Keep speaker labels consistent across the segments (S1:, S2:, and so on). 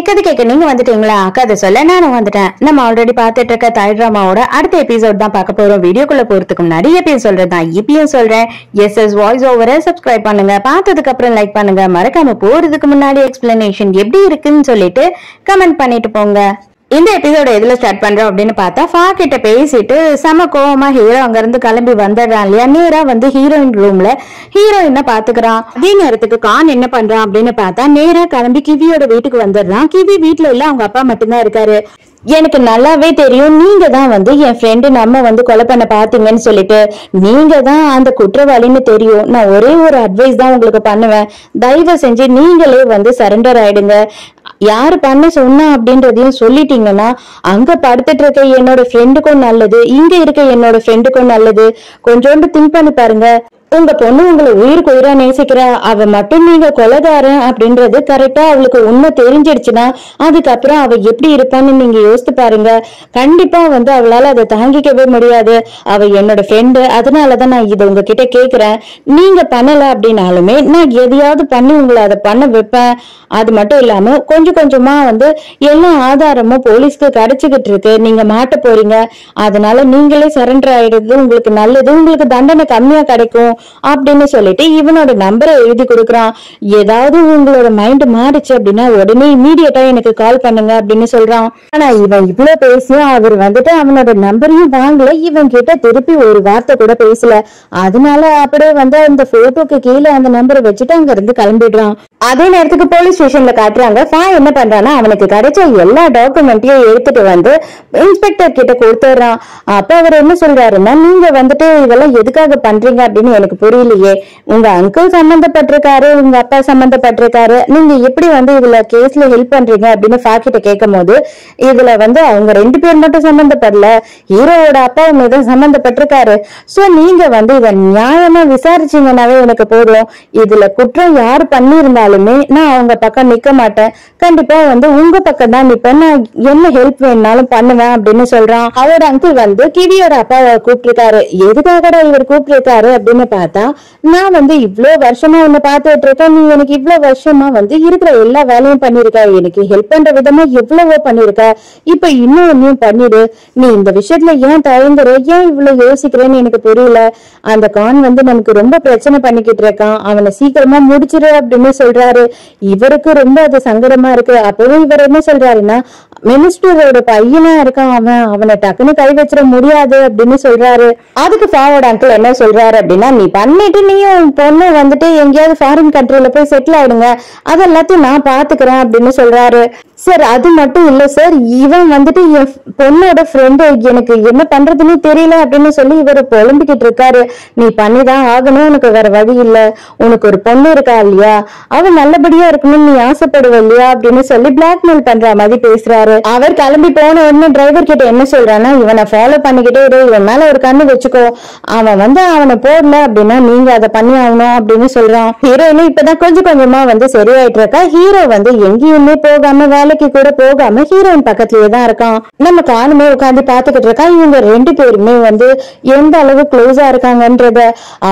S1: கதை கேட்க நீங்க வந்துட்டீங்களா? கதை சொல்ல நானும் வந்துட்டேன். நம்ம ஆல்ரெடி பாத்துட்டு இருக்க தாய் டிராமாவோட அடுத்த எபிசோட் தான் பார்க்க போறோம். வீடியோக்குள்ள போறதுக்கு முன்னாடி எப்பயும் சொல்றதுதான் இப்பயும் சொல்றேன், எஸ்எஸ் வாய்ஸ் ஓவரை சப்ஸ்கிரைப் பண்ணுங்க, பார்த்ததுக்கு அப்புறம் லைக் பண்ணுங்க, மறக்காம போறதுக்கு முன்னாடி எக்ஸ்பிளனேஷன் எப்படி இருக்குன்னு சொல்லிட்டு கமெண்ட் பண்ணிட்டு போங்க. இந்த எபிசோட எதுல ஸ்டார்ட் பண்றோம் அப்படின்னு பார்த்தா, ஃபா கிட்ட பேசிட்டு செம கோவமா ஹீரோ அங்க இருந்து கிளம்பி வந்துடுறான் இல்லையா. நேரா வந்து ஹீரோயின் ரூம்ல ஹீரோயினை பாத்துக்கிறான். அதே நேரத்துக்கு கான் என்ன பண்றான் அப்படின்னு பார்த்தா, நேரா கிளம்பி கிவியோட வீட்டுக்கு வந்துடுறான். கிவி வீட்டுல இல்ல, அவங்க அப்பா மட்டும்தான் இருக்காரு. எனக்கு நல்லாவே தெரியும், நீங்க தான் வந்து என் ஃப்ரெண்டு நம்ம வந்து கொலை பண்ண பாத்தீங்கன்னு சொல்லிட்டு, நீங்க தான் அந்த குற்றவாளின்னு தெரியும். நான் ஒரே ஒரு அட்வைஸ் தான் உங்களுக்கு பண்ணுவேன், தயவு செஞ்சு நீங்களே வந்து சரண்டர் ஆயிடுங்க. யாரு பண்ண சொன்னா அப்படின்றதையும் சொல்லிட்டீங்கன்னா அங்க படுத்துட்டு இருக்க என்னோட ஃப்ரெண்டுக்கும் நல்லது, இங்க இருக்க என்னோட ஃப்ரெண்டுக்கும் நல்லது. கொஞ்சோண்டு திங்க் பண்ணி பாருங்க. உங்க பொண்ணு உங்களை உயிருக்கு உயிரா நேசிக்கிறா, அவ மட்டும் நீங்க கொலைகாரன் அப்படின்றது கரெக்டா அவளுக்கு உண்மை தெரிஞ்சிடுச்சுன்னா அதுக்கப்புறம் அவ எப்படி இருப்பான்னு நீங்க யோசித்து பாருங்க. கண்டிப்பா வந்து அவளால அதை தாங்கிக்கவே முடியாது. அவ என்னோட ஃப்ரெண்டு, அதனாலதான் நான் இதை உங்ககிட்ட கேக்குறேன். நீங்க பண்ணல அப்படின்னாலுமே நான் எதையாவது பண்ணி உங்களை அதை பண்ண வைப்பேன். அது மட்டும் இல்லாம கொஞ்சம் கொஞ்சமா வந்து எல்லா ஆதாரமும் போலீஸ்க்கு கிடைச்சுக்கிட்டு இருக்கு, நீங்க மாட்ட போறீங்க. அதனால நீங்களே சரண்டர் ஆயிடுறது உங்களுக்கு நல்லது, உங்களுக்கு தண்டனை கம்மியா கிடைக்கும் அப்படின்னு சொல்லிட்டு இவனோட நம்பரை எழுதி கொடுக்குறான். ஏதாவது உங்களோட மைண்ட் மாறிச்சு அப்படின்னா உடனே இமீடியட்டா எனக்கு கால் பண்ணுங்க அப்படின்னு சொல்றான். ஆனா இவன் இவ்வளவு பேசியும் அவர் வந்துட்டு அவனோட நம்பரையும் வாங்கல, இவன் கிட்ட திருப்பி ஒரு வார்த்தை கூட பேசல. அதனால அப்படியே வந்து அந்த போட்டோக்கு கீழே அந்த நம்பரை வச்சுட்டு அங்க இருந்து கிளம்பிடுறான். அதே நேரத்துக்கு போலீஸ் ஸ்டேஷன்ல காட்டுறாங்க. ஃபா என்ன பண்றான்னா, அவனுக்கு கிடைச்ச எல்லா டாக்குமெண்ட்டையும் எடுத்துட்டு வந்து இன்ஸ்பெக்டர் கிட்ட கொடுத்துறான். அப்ப அவர் என்ன சொல்றாருன்னா, நீங்க வந்துட்டு இதெல்லாம் எதுக்காக பண்றீங்க அப்படின்னு எனக்கு புரியலையே. உங்க அங்கிள் சம்பந்தப்பட்டிருக்காரு, உங்க அப்பா சம்பந்தப்பட்டிருக்காரு, நீங்க எப்படி வந்து இதுல கேஸ்ல ஹெல்ப் பண்றீங்க அப்படின்னு ஃபா கிட்ட கேட்கும் போது, இதுல வந்து அவங்க 2 பேர் மட்டும் சம்பந்தப்படல, ஹீரோவோட அப்பா மீதும் சம்பந்தப்பட்டிருக்காரு. சோ நீங்க வந்து இதை நியாயமா விசாரிச்சீங்கன்னாவே எனக்கு போதும். இதுல குற்றம் யாரு பண்ணியிருந்தாலுமே நான் அவங்க பக்கம் நிக்க மாட்டேன், கண்டிப்பா வந்து உங்க பக்கம் தான் நிப்பேன், நான் என்ன ஹெல்ப் வேணாலும் பண்ணுவேன் அப்படின்னு சொல்றான். அவரோட அங்கிள் வந்து கிவியோட அப்பாவை கூப்பிட்டுருக்காரு. எதுக்காகடா இவர் கூப்பிட்டுருக்காரு அப்படின்னு பார்த்தா, நான் வந்து இவ்வளவு வருஷமா உன்னை பார்த்துட்டு இருக்கேன், நீ எனக்கு இவ்வளவு வருஷமா வந்து இருக்கிற எல்லா வேலையும் பண்ணிருக்க, எனக்கு ஹெல்ப் பண்ற விதமா எவ்வளவோ பண்ணிருக்க, இப்ப இன்னும் பண்ணிடு. நீ இந்த விஷயத்துல ஏன் தயங்குற, ஏன் இவ்வளவு யோசிக்கிறேன்னு எனக்கு புரியல. அந்த கான் வந்து நமக்கு ரொம்ப பிரச்சனை பண்ணிக்கிட்டு இருக்கான், அவனை சீக்கிரமா முடிச்சிரு அப்படின்னு சொல்றாரு. இவருக்கு ரொம்ப அது சங்கடமா இருக்கு. அப்பவும் இவர் என்ன சொல்றாருன்னா, மினிஸ்டரோட பையனா இருக்கான் அவன், அவனை டக்குன்னு கை வச்சிட முடியாது அப்படின்னு சொல்றாரு. அதுக்கு ஃபாவோட அங்கிள் என்ன சொல்றாரு அப்படின்னா, நீ பண்ணிட்டு நீயும் பொண்ணு வந்துட்டு எங்கேயாவது ஃபாரின் கண்ட்ரில போய் செட்டில் ஆயிடுங்க, அதெல்லாத்தையும் நான் பாத்துக்கிறேன் அப்படின்னு சொல்றாரு. சார் அது மட்டும் இல்ல சார், இவன் வந்துட்டு என் பொண்ணோட ஃப்ரெண்டு, எனக்கு என்ன பண்றதுன்னு தெரியல அப்படின்னு சொல்லி இவர் புலம்பிக்கிட்டு இருக்காரு. நீ பண்ணிதான் ஆகணும், உனக்கு வேற வழி இல்ல, உனக்கு ஒரு பொண்ணு இருக்கா இல்லையா, அவன் நல்லபடியா இருக்கணும்னு நீ ஆசைப்படுவ இல்லையா அப்படின்னு சொல்லி பிளாக்மெயில் பண்ற மாதிரி பேசுறாரு. அவர் கிளம்பி போன உடனே டிரைவர் கிட்ட என்ன சொல்றான்னா, இவனை ஃபாலோ பண்ணிக்கிட்டே இரு, இவன் மேல ஒரு கண்ணு வச்சுக்கோ, அவன் வந்து அவனை போடல அப்படின்னா நீங்க அதை பண்ணி ஆகணும் அப்படின்னு சொல்றான். ஹீரோயினும் இப்பதான் கொஞ்சம் கொஞ்சமா வந்து சரியாயிட்டு இருக்கா. ஹீரோ வந்து எங்கேயுமே போகாம வேலைக்கு கூட போகாம ஹீரோயின் பக்கத்துலயே தான் இருக்கான். நம்ம காணுமே உட்காந்து பாத்துக்கிட்டு இருக்கான். இவங்க 2 பேருமே வந்து எந்த அளவு க்ளோஸா இருக்காங்கன்றத.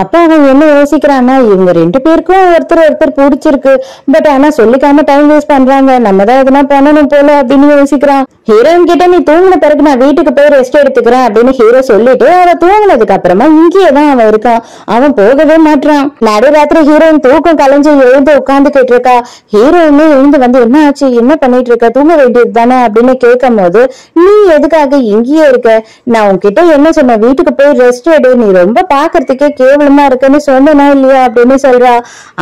S1: அப்ப அவன் என்ன யோசிக்கிறான்னா, இவங்க 2 பேருக்கும் ஒருத்தர் ஒருத்தர் பிடிச்சிருக்கு, பட் ஆனா சொல்லிக்காம டைம் வேஸ்ட் பண்றாங்க, நம்ம தான் எதுனா பண்ணணும் போல அப்படின்னு யோசிக்கிறான். ஹீரோயின் கிட்ட நீ தூங்கின பிறகு நான் வீட்டுக்கு போய் ரெஸ்ட் எடுத்துக்கிறேன் அப்படின்னு ஹீரோ சொல்லிட்டு அவ தூங்கினதுக்கு அப்புறமா இங்கேயே தான் அவன் இருக்கான். அவன் போகவே மாட்டான். நடுராத்திரி ஹீரோயின் தூக்கம் கலைஞ்சு எழுந்து உட்காந்துக்கிட்டு இருக்கா. ஹீரோயினே எழுந்து வந்து என்ன ஆச்சு, என்ன பண்ணிட்டு இருக்க, தூங்க வேண்டியது தானே அப்படின்னு கேட்கும் போது, நீ எதுக்காக இங்கேயே இருக்க, நான் உன்கிட்ட என்ன சொன்ன, வீட்டுக்கு போய் ரெஸ்ட் எடு, நீ ரொம்ப பாக்குறதுக்கே கேவலமா இருக்குன்னு சொன்னா இல்லையா அப்படின்னு சொல்றா.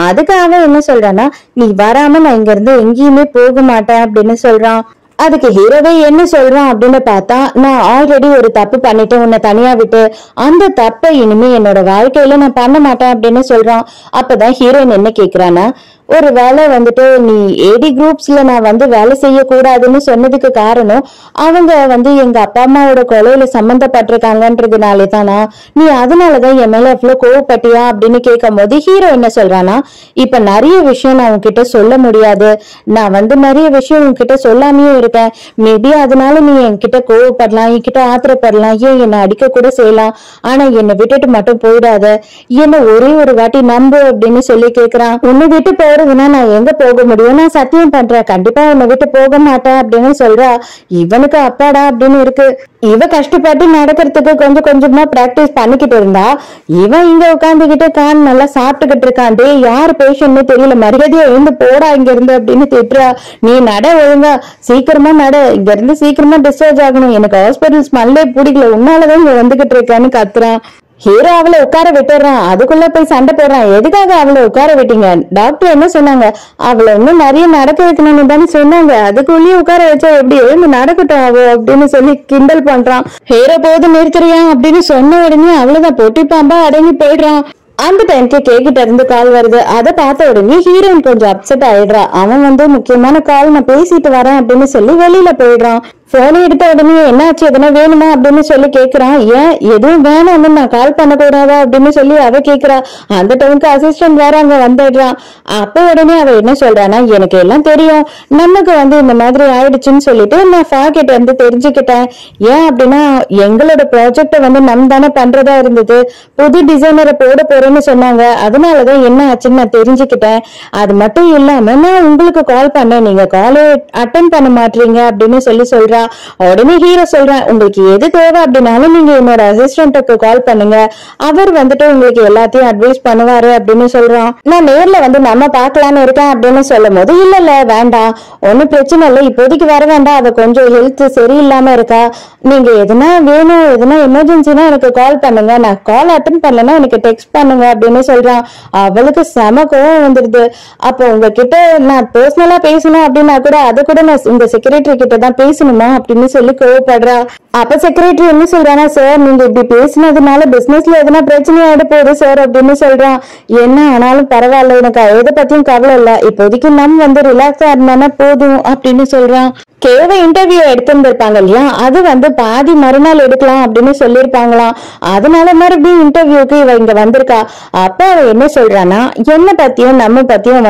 S1: அதுக்கு அவன் என்ன சொல்றான்னா, நீ வராம நான் இங்க இருந்து எங்கேயுமே போக மாட்டேன் அப்படின்னு சொல்றான். அதுக்கு ஹீரோவே என்ன சொல்றான் அப்படின்னு பார்த்தா, நான் ஆல்ரெடி ஒரு தப்பு பண்ணிட்டேன் உன்னை தனியா விட்டு, அந்த தப்பை இனிமே என்னோட வாழ்க்கையில நான் பண்ண மாட்டேன் அப்படின்னு சொல்றான். அப்பதான் ஹீரோயின் என்ன கேக்குறான்னா, ஒரு வேலை வந்துட்டு நீ ஏடி குரூப்ஸ்ல நான் வந்து வேலை செய்யக்கூடாதுன்னு சொன்னதுக்கு காரணம் அவங்க வந்து எங்க அப்பா அம்மாவோட கொலையில சம்பந்தப்பட்டிருக்காங்கன்றதுனாலே தானா, நீ அதனாலதான் என் மேல எவ்வளவு கோவப்பட்டியா அப்படின்னு கேட்கும் போது ஹீரோ என்ன சொல்றானா, இப்ப நிறைய விஷயம் நான் உன்கிட்ட சொல்ல முடியாது, நான் வந்து நிறைய விஷயம் உன்கிட்ட சொல்லாமையும் இருக்கேன், மேபி அதனால நீ என்கிட்ட கோவப்படலாம், என்கிட்ட ஆத்திரப்படலாம், ஏன் என்னை அடிக்க கூட செய்யலாம், ஆனா என்னை விட்டுட்டு மட்டும் போயிடாத, என்ன ஒரே ஒரு வாட்டி நம்பு அப்படின்னு சொல்லி கேக்குறான். உன்னை விட்டு போற போறதுன்னா நான் எங்க போக முடியும், நான் சத்தியம் பண்றேன் கண்டிப்பா உன்னை விட்டு போக மாட்டேன் அப்படின்னு சொல்றா. இவனுக்கு அப்பாடா அப்படின்னு இருக்கு. இவ கஷ்டப்பட்டு நடக்கிறதுக்கு கொஞ்சம் கொஞ்சமா பிராக்டிஸ் பண்ணிக்கிட்டு இருந்தா, இவன் இங்க உட்காந்துக்கிட்டு கான் நல்லா சாப்பிட்டுக்கிட்டு இருக்கான். டே யாரு பேஷன்னு தெரியல, மரியாதையா எழுந்து போடா இங்க இருந்து அப்படின்னு திட்டுறா. நீ நட ஒழுங்கா, சீக்கிரமா நட, இங்க இருந்து சீக்கிரமா டிஸ்சார்ஜ் ஆகணும், எனக்கு ஹாஸ்பிட்டல் ஸ்மெல்லே பிடிக்கல, உன்னாலதான் இங்க வந்துகிட்டு இருக்கான்னு கத்துறான். ஹீரோ அவளை உட்கார விட்டுறான். அதுக்குள்ள போய் சண்டை போடுறான். எதுக்காக அவளை உட்கார விட்டீங்க, டாக்டர் என்ன சொன்னாங்க, அவளை இன்னும் நிறைய நடக்க வைக்கணும்னு தானே சொன்னாங்க, அதுக்குள்ளேயே உட்கார வச்சா எப்படி, எழுந்து நடக்கட்டும் அவ அப்படின்னு சொல்லி கிண்டல் பண்றான். ஹீரோ போது நிறுத்துறியா அப்படின்னு சொன்ன உடனே அவ்வளவுதான் பொட்டி பாம்பா அடங்கி போயிடுறான். அந்த டைம்க்கு கேக்கிட்ட இருந்து கால் வருது. அதை பார்த்த உடனே ஹீரோயின் கொஞ்சம் அப்செட் ஆயிடுறா. அவன் முக்கியமான கால், நான் பேசிட்டு வரேன் அப்படின்னு சொல்லி வெளியில போயிடுறான். போனை எடுத்த உடனே என்னாச்சு, எதனா வேணுமா அப்படின்னு சொல்லி கேக்குறான். ஏன் எதுவும் வேணாம்னு நான் கால் பண்ணக்கூடாதா அப்படின்னு சொல்லி அவ கேக்குறா. அந்த டைமுக்கு அசிஸ்டன்ட் வேற அங்க வந்துடுறான். அப்ப உடனே அவ என்ன சொல்றானா, எனக்கு எல்லாம் தெரியும், நமக்கு இந்த மாதிரி ஆயிடுச்சுன்னு சொல்லிட்டு நான் கிட்ட இருந்து தெரிஞ்சுக்கிட்டேன். ஏன் அப்படின்னா எங்களோட ப்ராஜெக்ட நம்ம தானே பண்றதா இருந்தது, புது டிசைனரை போட போறேன்னு சொன்னாங்க, அதனாலதான் என்ன ஆச்சுன்னு நான் தெரிஞ்சுக்கிட்டேன். அது மட்டும் இல்லாம நான் உங்களுக்கு கால் பண்ணேன், நீங்க காலை அட்டன் பண்ண மாட்டீங்க அப்படின்னு சொல்றா. உடனே ஹீரோ சொல்றேன், உங்களுக்கு எது தேவை அப்படின்னாலும் நீங்க என்னோட அசிஸ்டன்ட்டுக்கு கால் பண்ணுங்க, அவர் உங்களுக்கு எல்லாத்தையும் அட்வைஸ் பண்ணுவாரு அப்படின்னு சொல்றான். நான் நேர்ல நம்ம பாக்கலான்னு இருக்கேன் அப்படின்னு சொல்லும் போது, இல்ல இல்ல வேண்டாம், ஒன்னும் பிரச்சனை இல்லை, இப்போதைக்கு வர வேண்டாம், அவ கொஞ்சம் ஹெல்த் சரியில்லாம இருக்கா, நீங்க எதுனா வேணும், எதுனா எமர்ஜென்சினா எனக்கு கால் பண்ணுங்க, நான் கால் அட்டன் பண்ணலன்னா எனக்கு டெக்ஸ்ட் பண்ணுங்க அப்படின்னு சொல்றான். அவளுக்கு செம கோவம் வந்துருது. அப்போ உங்ககிட்ட நான் பர்சனலா பேசணும் அப்படின்னா கூட அதை கூட நான் உங்க செக்ரட்டரி கிட்ட தான் பேசணுமா அப்படின்னு சொல்லி கோவப்படுறா. அப்ப செக்ரட்டரி என்ன சொல்றானா, சார் நீங்க இப்படி பேசினதுனால பிசினஸ்ல எதனா பிரச்சனை ஆயிட போகுது சார் அப்படின்னு சொல்றான். என்ன ஆனாலும் பரவாயில்ல, எனக்கு எதை பத்தியும் கவலை இல்ல, இப்போதைக்கு ரிலாக்ஸா இருந்தானா போதும் அப்படின்னு சொல்றான். கேவ இன்டர்வியூ எடுத்திருந்திருப்பாங்க இல்லையா, அது பாதி மறுநாள் எடுக்கலாம் அப்படின்னு சொல்லியிருப்பாங்களாம். அதனால மறுபடியும் இன்டர்வியூக்கு இவ இங்க வந்திருக்கா. அப்ப அவ என்ன சொல்றானா, என்ன பத்தியும் நம்ம பத்தியும்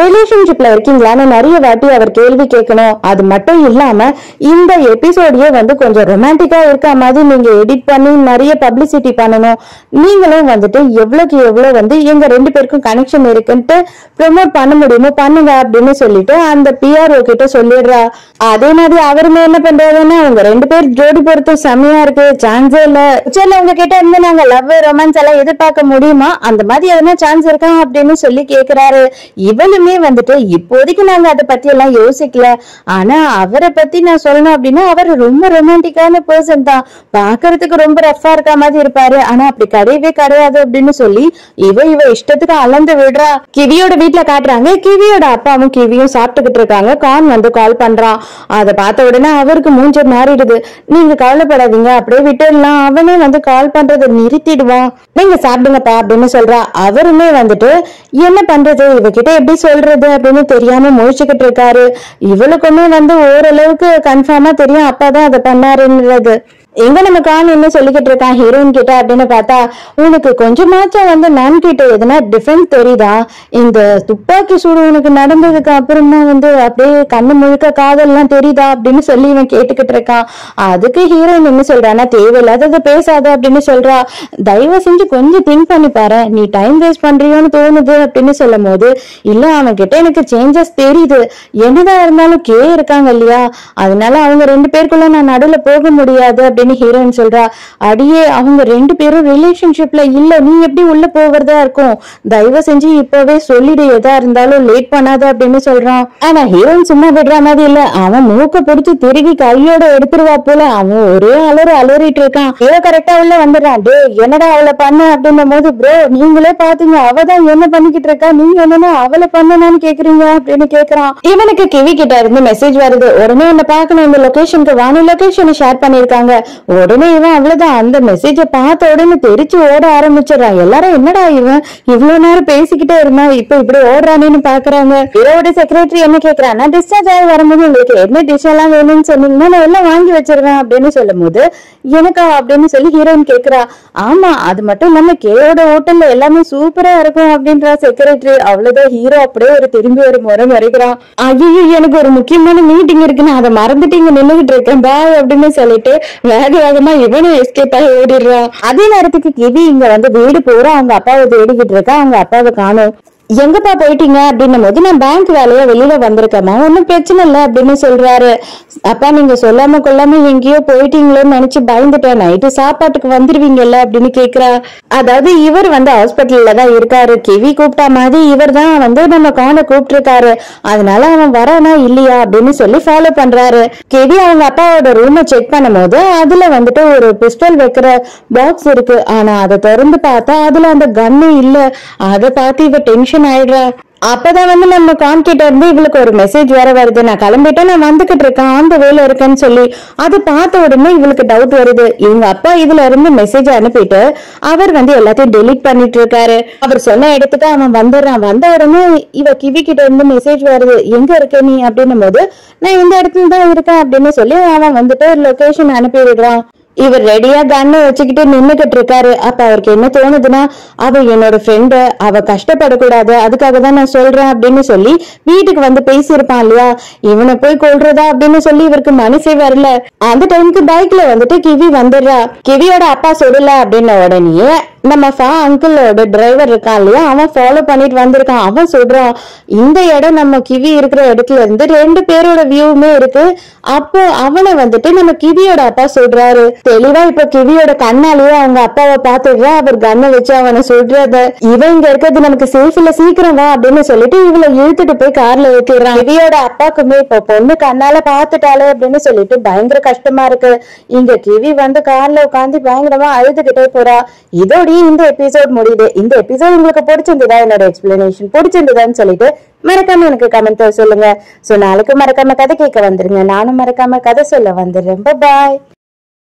S1: ரிலேஷன்ஷிப்ல இருக்கீங்களான்னு நிறைய வாட்டி அவர் கேள்வி கேட்கணும். அது மட்டும் இல்லாம இந்த எபிசோடையே கொஞ்சம் ரொமான்டிக்கா இருக்க மாதிரி நீங்க எடிட் பண்ணி நிறைய பப்ளிசிட்டி பண்ணணும், நீங்களும் எவ்வளவுக்கு எவ்வளவு எங்க ரெண்டு பேருக்கும் கனெக்ஷன் இருக்குன்ட்டு ப்ரொமோட் பண்ண முடியுமோ பண்ணுங்க அப்படின்னு சொல்லிட்டு அந்த பிஆர்ஓ கிட்ட சொல்லிடுறா. அதே மாதிரி அவருமே என்ன பண்றாருன்னா, அவங்க ரெண்டு பேர் ஜோடி பொறுத்தும் செம்மையா இருக்கு, சான்ஸே இல்ல, சரி உங்க கிட்ட இருந்து நாங்க லவ் ரொமான்ஸ் எல்லாம் எதிர்பார்க்க முடியுமா, அந்த மாதிரி எதனா சான்ஸ் இருக்கா அப்படின்னு சொல்லி கேக்குறாரு. இவனுமே இப்போதைக்கு நாங்க அதை பத்தி எல்லாம் யோசிக்கல, ஆனா அவரை பத்தி நான் சொல்லணும் அப்படின்னா அவர் ரொம்ப ரொமான்டிக்கான பர்சன் தான், பாக்குறதுக்கு ரொம்ப ரஃபா இருக்க மாதிரி இருப்பாரு, ஆனா அப்படி கிடையவே கிடையாது அப்படின்னு சொல்லி இவ இஷ்டத்துக்கு அளந்து விடுறா. கிவியோட வீட்டுல காட்டுறாங்க. கிவியோட அப்பாவும் கிவியும் சாப்பிட்டுக்கிட்டு இருக்காங்க. கான் கால் பண்றான். அதை பார்த்த உடனே அவருக்கு மூஞ்ச மாறிடுது. நீங்க கவலைப்படாதீங்க, அப்படியே விட்டுடலாம், அவனே கால் பண்றதை நிறுத்திடுவான், நீங்க சாப்பிடுங்கப்பா அப்படின்னு சொல்றா. அவருமே என்ன பண்றது, இவகிட்ட எப்படி சொல்றது அப்படின்னு தெரியாம முழிச்சுக்கிட்டு இருக்காரு. இவளுக்குமே ஓரளவுக்கு கன்ஃபார்மா தெரியும் அப்பாதான் அதை பண்ணாருன்றது. எங்க நம்ம கான் என்ன சொல்லிக்கிட்டு இருக்கான் ஹீரோயின் கிட்ட அப்படின்னு பார்த்தா, உனக்கு கொஞ்சமாச்சும் நான் கிட்ட எதுனா டிஃபரெண்ட் தெரியுதா, இந்த துப்பாக்கி சூடு உனக்கு நடந்ததுக்கு அப்புறமா அப்படியே கண்ணு முழுக்க காதல் எல்லாம் தெரியுதா அப்படின்னு சொல்லி இவன் கேட்டுக்கிட்டு இருக்கான். அதுக்கு ஹீரோயின் என்ன சொல்றான்னா, தேவையில்லாததை பேசாத அப்படின்னு சொல்றா. தயவு செஞ்சு கொஞ்சம் திங்க் பண்ணி பாரு, நீ டைம் வேஸ்ட் பண்றியோன்னு தோணுது அப்படின்னு சொல்லும் போது, இல்ல அவன் கிட்ட எனக்கு சேஞ்சஸ் தெரியுது, என்னதான் இருந்தாலும் கே இருக்காங்க இல்லையா, அதனால அவங்க ரெண்டு பேருக்குள்ள நான் நடுவுல போக முடியாது ஹீரோயின் சொல்றா. அடியே அவங்க ரெண்டு பேரும் ரிலேஷன்ஷிப்ல இல்ல, நீ எப்படி உள்ள போவதா இருக்கும், தயவு செஞ்சு இப்பவே சொல்லிடு, எதா இருந்தாலும் லேட் பண்ணாத அப்படின்னு சொல்றான். ஆனா ஹீரோயின் சும்மா விடுற மாதிரி இல்ல, அவன் மூக்க பிடிச்சு திருகி கையோட எடுத்துருவா போல. அவன் ஒரே அலறிட்டு இருக்கான். ஹீரோ கரெக்டா உள்ள வந்துடுறான். டே என்னடா அவளை பண்ண அப்படின்னும் போது, ப்ரோ நீங்களே பாத்தீங்க அவதான் என்ன பண்ணிக்கிட்டு இருக்கா, நீங்க என்னன்னா அவளை பண்ணனான்னு கேக்குறீங்க அப்படின்னு கேக்குறான். இவனுக்கு கிவி கிட்ட இருந்து மெசேஜ் வருது. உடனே என்ன பாக்கணும், இந்த லொகேஷனுக்கு வானு லொகேஷனை ஷேர் பண்ணிருக்காங்க. உடனே இவன் அவ்வளவுதான் அந்த மெசேஜ பார்த்த உடனே தெரிச்சு ஓட ஆரம்பிச்சிடறான். எல்லாரும் என்னடா இவன் இவ்வளவு நேரம் பேசிக்கிட்டே இருந்தா இப்ப இப்படி ஓடுறானேன்னு பாக்குறாங்க. ஹீரோட செக்ரட்டரி என்ன கேக்குறான்னா, டிஸ்சார்ஜ் ஆகி வரும்போது உங்களுக்கு என்ன டிஷ் எல்லாம் வேணும்னு சொன்னீங்கன்னா நான் எல்லாம் வாங்கி வச்சிருவேன் அப்படின்னு சொல்லும் போது, எனக்கா அப்படின்னு சொல்லி ஹீரோயின் கேக்குறா. ஆமா, அது மட்டும் இல்லாம கேயோட ஹோட்டல்ல எல்லாமே சூப்பரா இருக்கும் அப்படின்ற செக்ரட்டரி. அவ்வளவுதான் ஹீரோ அப்படியே திரும்பி ஒரு முறை மறைக்கிறான். ஐயோ எனக்கு ஒரு முக்கியமான மீட்டிங் இருக்குன்னு அதை மறந்துட்டு இங்க நின்னுகிட்டு இருக்கேன் பாய் அப்படின்னு சொல்லிட்டு வேக வேகமா இவனும் எஸ்கேப் ஆகி ஓடிடுறான். அதே நேரத்துக்கு கிவி இங்க வீடு போற அவங்க அப்பாவை தேடிக்கிட்டு இருக்கா. அவங்க அப்பாவை காணும். எங்கப்பா போயிட்டீங்க அப்படின்னும் போது நான் பேங்க் வேலையா வெளியில வந்திருக்கேம்மா, ஒன்னும் பிரச்சனை இல்லை அப்படின்னு சொல்றாரு. அப்பா நீங்க சொல்லாம கொள்ளாம எங்கேயோ போயிட்டீங்களோன்னு நினைச்சு பயந்துட்டேன், நைட்டு சாப்பாட்டுக்கு வந்துருவீங்கல்ல அப்படின்னு கேக்குறா. அதாவது இவர் ஹாஸ்பிட்டல்ல தான் இருக்காரு, கிவி கூப்பிட்டா மாதிரி இவர் தான் நம்ம கானை கூப்பிட்டு இருக்காரு. அதனால அவன் வரானா இல்லையா அப்படின்னு சொல்லி ஃபாலோ பண்றாரு. கிவி அவங்க அப்பாவோட ரூமை செக் பண்ணும் போது அதுல ஒரு பிஸ்டல் வைக்கிற பாக்ஸ் இருக்கு. ஆனா அதை திறந்து பார்த்தா அதுல அந்த கன்னு இல்ல. அதை பார்த்து இவ டென்ஷன் ஆயிடுறா. அப்பதான் நம்ம கான்கிட்ட இருந்து இவளுக்கு ஒரு மெசேஜ் வேற வருது, நான் கிளம்பிட்டேன், நான் வந்துகிட்டு இருக்கேன், அந்த வேலை இருக்கேன்னு சொல்லி. அது பார்த்த உடனே இவளுக்கு டவுட் வருது. இவங்க அப்பா இதுல இருந்து மெசேஜ் அனுப்பிட்டு அவர் எல்லாத்தையும் டெலீட் பண்ணிட்டு இருக்காரு. அவர் சொன்ன இடத்துக்கு அவன் வந்துடுறான். வந்த உடனே இவ கிவி கிட்ட இருந்து மெசேஜ் வருது, எங்க இருக்க நீ அப்படின்னும் போது நான் இந்த இடத்துல தான் இருக்கேன் அப்படின்னு சொல்லி அவன் லொகேஷன் அனுப்பி விடுறான். இவர் ரெடியா கண்ணை வச்சுக்கிட்டு நின்னுகிட்டு இருக்காரு. அப்ப அவருக்கு என்ன தோணுதுன்னா, அவ என்னோட ஃப்ரெண்டு, அவ கஷ்டப்படக்கூடாது, அதுக்காக தான் நான் சொல்றேன் அப்படின்னு சொல்லி வீட்டுக்கு பேசியிருப்பான் இல்லையா, இவனை போய் கொல்றதா அப்படின்னு சொல்லி இவருக்கு மனசே வரல. அந்த டைமுக்கு பைக்ல கிவி வந்துடுறா. கிவியோட அப்பா சொல்லல அப்படின்ன உடனே நம்ம அங்கிளோட டிரைவர் இருக்கான் இல்லையா, அவன் ஃபாலோ பண்ணிட்டு வந்திருக்கான். அவன் சொல்றான், இந்த இடம் நம்ம கிவி இருக்கிற இடத்துல இருந்து 2 பேரோட வியூவுமே இருக்கு. அப்போ அவனை நம்ம கிவியோட அப்பா சொல்றாரு. தெளிவா இப்ப கிவியோட கண்ணாலேயே அவங்க அப்பாவை பாத்துடுறா. அவர் கண்ணை வச்சு அவனை சொல்றத, இவன் இங்க இருக்கிறது நமக்கு சேஃப் இல்ல, சீக்கிரம் வா அப்படின்னு சொல்லிட்டு இவளை இழுத்துட்டு போய் கார்ல வைக்கிறான். கிவியோட அப்பாக்குமே இப்ப பொண்ணு கண்ணால பாத்துட்டாலே அப்படின்னு சொல்லிட்டு பயங்கர கஷ்டமா இருக்கு. இங்க கிவி கார்ல உட்காந்து பயங்கரமா அழுதுகிட்டே போறா. இதோட இந்த எபிசோட் முடியுது. இந்த எபிசோட் உங்களுக்கு பிடிச்சிருந்ததா, என்னோட எக்ஸ்பிளனேஷன் பிடிச்சிருந்ததான்னு சொல்லிட்டு மறக்காம எனக்கு கமெண்ட் சொல்லுங்க. சோ நாளைக்கு மறக்காம கதை கேட்க வந்துருங்க. நானும் மறக்காம கதை சொல்ல வந்துடுறேன். பாய்.